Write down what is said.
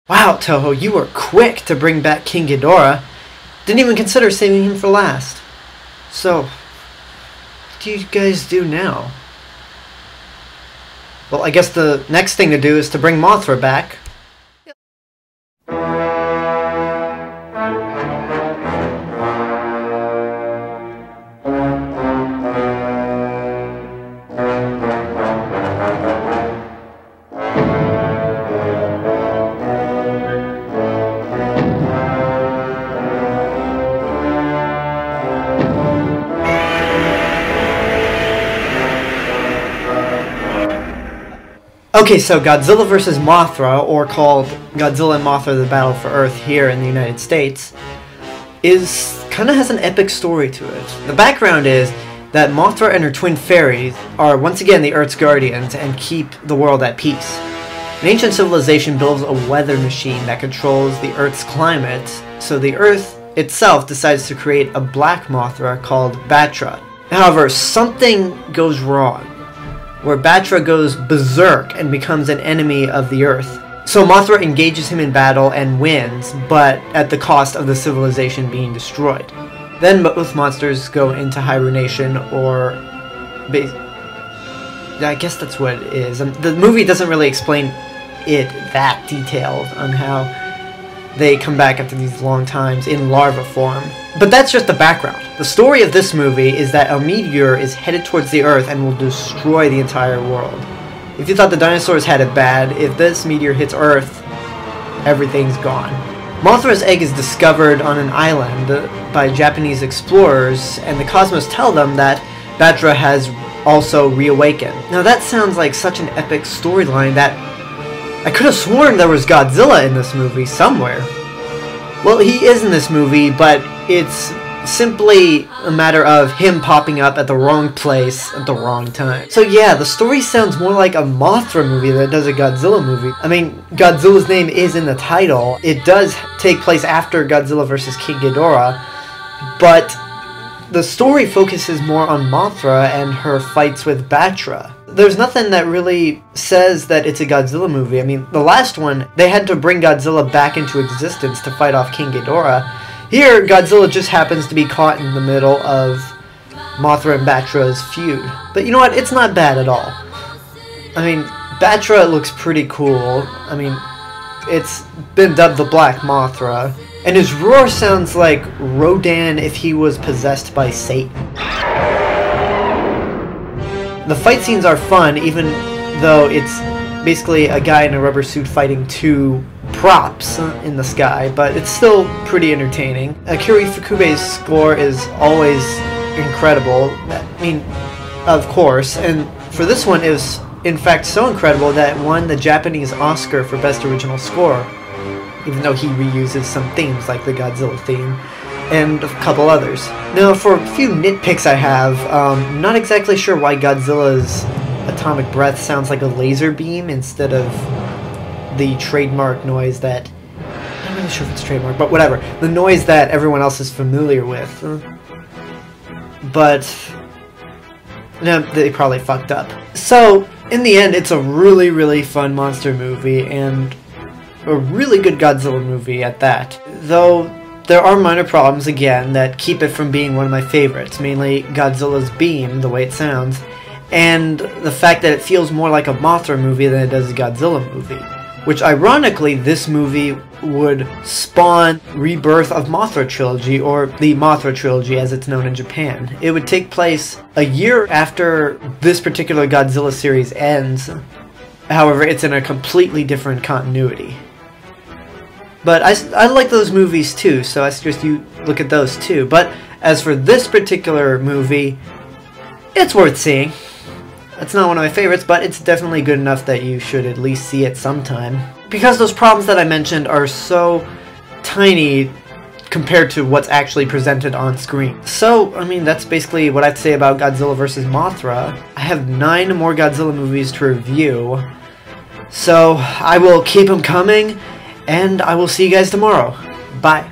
Wow, Toho, you were quick to bring back King Ghidorah. Didn't even consider saving him for last. So, what do you guys do now? Well, I guess the next thing to do is to bring Mothra back. Okay, so Godzilla vs. Mothra, or called Godzilla and Mothra: The Battle for Earth here in the United States, kind of has an epic story to it. The background is that Mothra and her twin fairies are once again the Earth's guardians and keep the world at peace. An ancient civilization builds a weather machine that controls the Earth's climate, so the Earth itself decides to create a black Mothra called Batra. However, something goes wrong, where Batra goes berserk and becomes an enemy of the Earth. So Mothra engages him in battle and wins, but at the cost of the civilization being destroyed. Then both monsters go into hibernation, or I guess that's what it is. The movie doesn't really explain it that detailed on how they come back after these long times in larva form. But that's just the background. The story of this movie is that a meteor is headed towards the Earth and will destroy the entire world. If you thought the dinosaurs had it bad, if this meteor hits Earth, everything's gone. Mothra's egg is discovered on an island by Japanese explorers, and the Cosmos tell them that Batra has also reawakened. Now that sounds like such an epic storyline that I could have sworn there was Godzilla in this movie somewhere. Well, he is in this movie, but it's simply a matter of him popping up at the wrong place at the wrong time. So yeah, the story sounds more like a Mothra movie than it does a Godzilla movie. I mean, Godzilla's name is in the title. It does take place after Godzilla vs. King Ghidorah, but the story focuses more on Mothra and her fights with Batra. There's nothing that really says that it's a Godzilla movie. I mean, the last one, they had to bring Godzilla back into existence to fight off King Ghidorah. Here, Godzilla just happens to be caught in the middle of Mothra and Batra's feud. But you know what? It's not bad at all. I mean, Batra looks pretty cool. I mean, it's been dubbed the Black Mothra. And his roar sounds like Rodan if he was possessed by Satan. The fight scenes are fun, even though it's basically a guy in a rubber suit fighting two props in the sky, but it's still pretty entertaining. Akira Ifukube's score is always incredible. I mean, of course, and for this one it was in fact so incredible that it won the Japanese Oscar for Best Original Score, even though he reuses some themes like the Godzilla theme and a couple others. Now, for a few nitpicks I have, not exactly sure why Godzilla's atomic breath sounds like a laser beam instead of the trademark noise that... I'm not really sure if it's trademark, but whatever. The noise that everyone else is familiar with. But... no, they probably fucked up. So, in the end, it's a really, really fun monster movie, and a really good Godzilla movie at that. Though, there are minor problems, again, that keep it from being one of my favorites. Mainly Godzilla's beam, the way it sounds, and the fact that it feels more like a Mothra movie than it does a Godzilla movie. Which, ironically, this movie would spawn Rebirth of Mothra Trilogy, or the Mothra Trilogy as it's known in Japan. It would take place a year after this particular Godzilla series ends. However, it's in a completely different continuity. But I like those movies too, so I suggest you look at those too. But as for this particular movie, it's worth seeing. It's not one of my favorites, but it's definitely good enough that you should at least see it sometime. Because those problems that I mentioned are so tiny compared to what's actually presented on screen. So, I mean, that's basically what I have to say about Godzilla vs. Mothra. I have 9 more Godzilla movies to review, so I will keep them coming, and I will see you guys tomorrow. Bye.